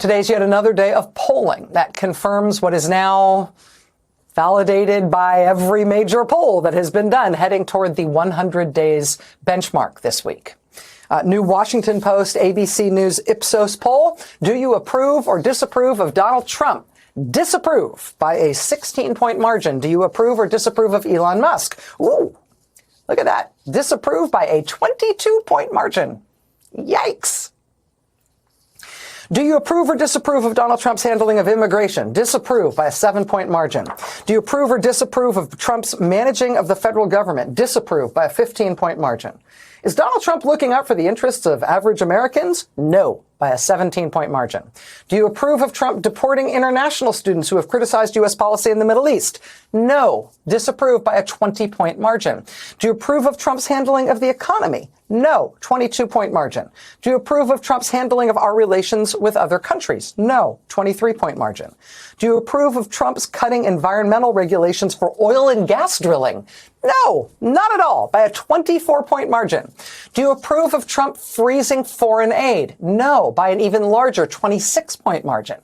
Today's yet another day of polling that confirms what is now validated by every major poll that has been done, heading toward the 100 days benchmark this week. New Washington Post, ABC News Ipsos poll. Do you approve or disapprove of Donald Trump? Disapprove by a 16-point margin. Do you approve or disapprove of Elon Musk? Ooh, look at that. Disapprove by a 22-point margin. Yikes. Do you approve or disapprove of Donald Trump's handling of immigration? Disapprove by a 7-point margin. Do you approve or disapprove of Trump's managing of the federal government? Disapprove by a 15-point margin. Is Donald Trump looking out for the interests of average Americans? No, by a 17-point margin. Do you approve of Trump deporting international students who have criticized U.S. policy in the Middle East? No, disapprove by a 20-point margin. Do you approve of Trump's handling of the economy? No, 22-point margin. Do you approve of Trump's handling of our relations with other countries? No, 23-point margin. Do you approve of Trump's cutting environmental regulations for oil and gas drilling? No, not at all, by a 24-point margin. Do you approve of Trump freezing foreign aid? No, by an even larger 26-point margin.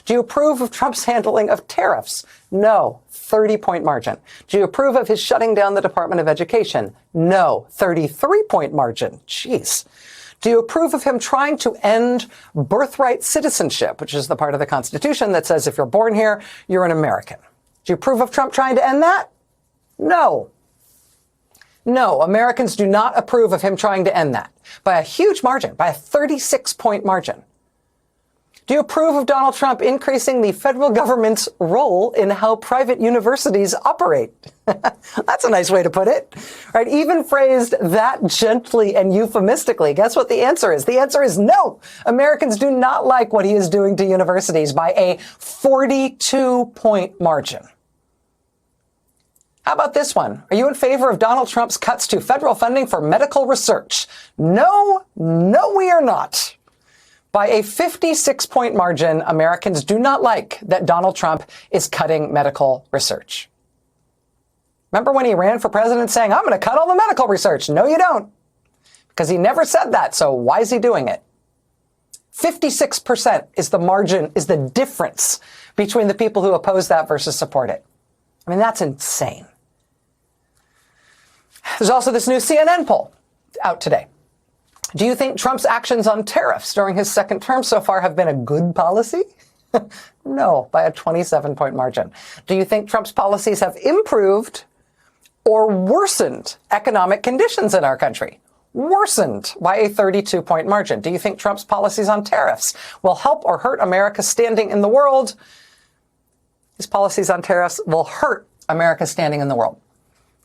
Do you approve of Trump's handling of tariffs? No, 30-point margin. Do you approve of his shutting down the Department of Education? No, 33-point margin. Jeez. Do you approve of him trying to end birthright citizenship, which is the part of the Constitution that says if you're born here, you're an American? Do you approve of Trump trying to end that? No. No, Americans do not approve of him trying to end that by a huge margin, by a 36-point margin. Do you approve of Donald Trump increasing the federal government's role in how private universities operate? That's a nice way to put it, right? Even phrased that gently and euphemistically. Guess what the answer is? The answer is no. Americans do not like what he is doing to universities by a 42-point margin. How about this one? Are you in favor of Donald Trump's cuts to federal funding for medical research? No, we are not. By a 56-point margin, Americans do not like that Donald Trump is cutting medical research. Remember when he ran for president saying, I'm going to cut all the medical research? No, you don't. Because he never said that, so why is he doing it? 56% is the margin, is the difference between the people who oppose that versus support it. I mean, that's insane. There's also this new CNN poll out today. Do you think Trump's actions on tariffs during his second term so far have been a good policy? No, by a 27-point margin. Do you think Trump's policies have improved or worsened economic conditions in our country? Worsened by a 32-point margin. Do you think Trump's policies on tariffs will help or hurt America's standing in the world? His policies on tariffs will hurt America's standing in the world.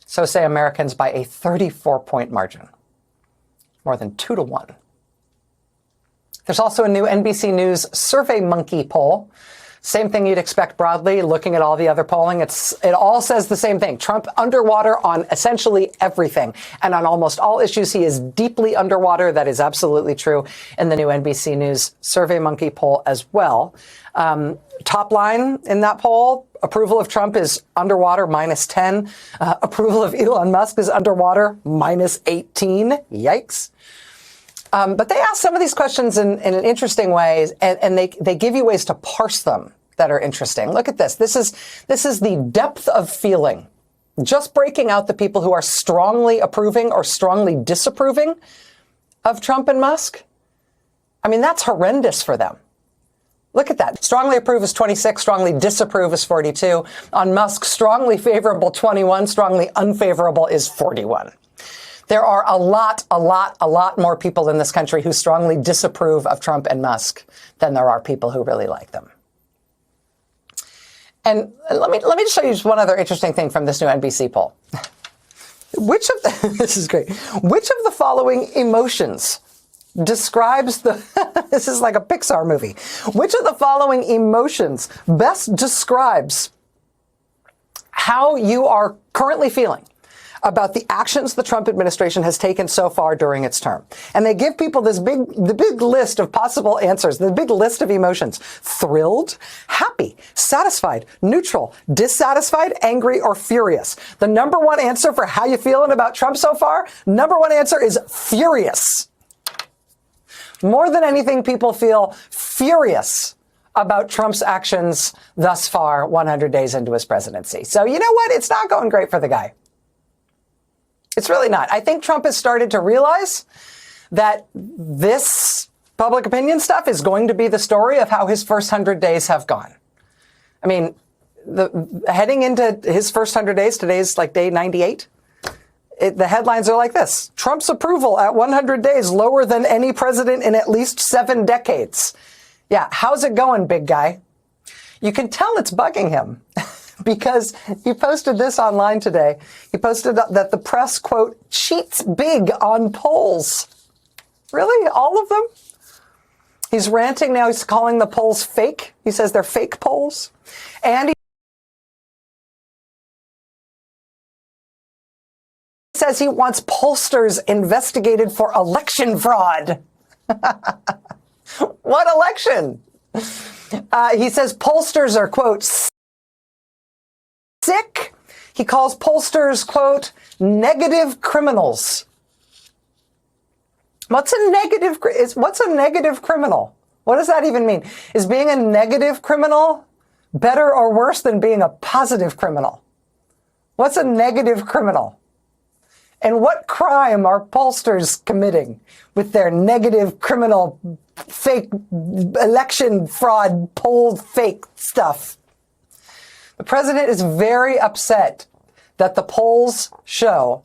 So say Americans by a 34-point margin. More than 2-1. There's also a new NBC News SurveyMonkey poll. Same thing you'd expect broadly, looking at all the other polling. It all says the same thing. Trump underwater on essentially everything. And on almost all issues, he is deeply underwater. That is absolutely true in the new NBC News SurveyMonkey poll as well. Top line in that poll, approval of Trump is underwater, -10. Approval of Elon Musk is underwater, -18. Yikes. But they ask some of these questions in an interesting way, and they give you ways to parse them that are interesting. Look at this. This is the depth of feeling. Just breaking out the people who are strongly approving or strongly disapproving of Trump and Musk. I mean, that's horrendous for them. Look at that. Strongly approve is 26, strongly disapprove is 42. On Musk, strongly favorable 21, strongly unfavorable is 41. There are a lot more people in this country who strongly disapprove of Trump and Musk than there are people who really like them. And let me just show you just one other interesting thing from this new NBC poll. This is great. Which of the following emotions describes this is like a Pixar movie. Which of the following emotions best describes how you are currently feeling about the actions the Trump administration has taken so far during its term? And they give people the big list of possible answers, the big list of emotions: thrilled, happy, satisfied, neutral, dissatisfied, angry, or furious. The number one answer for how you feeling about Trump so far, number one answer is furious. More than anything, people feel furious about Trump's actions thus far, 100 days into his presidency. So you know what? It's not going great for the guy. It's really not. I think Trump has started to realize that this public opinion stuff is going to be the story of how his first 100 days have gone. I mean, heading into his first 100 days, today's like day 98. The headlines are like this: Trump's approval at 100 days lower than any president in at least 7 decades. Yeah, how's it going, big guy? You can tell it's bugging him because he posted this online today. He posted that the press, quote, cheats big on polls. Really? All of them? He's ranting now. He's calling the polls fake. He says they're fake polls. And he says he wants pollsters investigated for election fraud. What election? He says pollsters are, quote, sick. He calls pollsters, quote, negative criminals. What's a negative criminal? What does that even mean? Is being a negative criminal better or worse than being a positive criminal? What's a negative criminal? And what crime are pollsters committing with their negative criminal fake election fraud poll fake stuff? The president is very upset that the polls show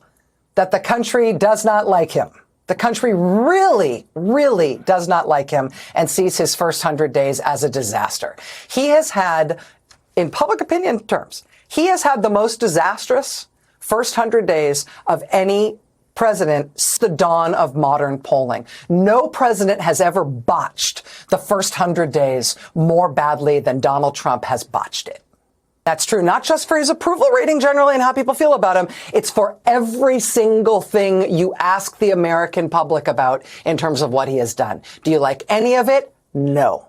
that the country does not like him. The country really, really does not like him and sees his first 100 days as a disaster. He has had, in public opinion terms, he has had the most disastrous first 100 days of any president since the dawn of modern polling. No president has ever botched the first 100 days more badly than Donald Trump has botched it. That's true not just for his approval rating generally and how people feel about him. It's for every single thing you ask the American public about in terms of what he has done. Do you like any of it? No.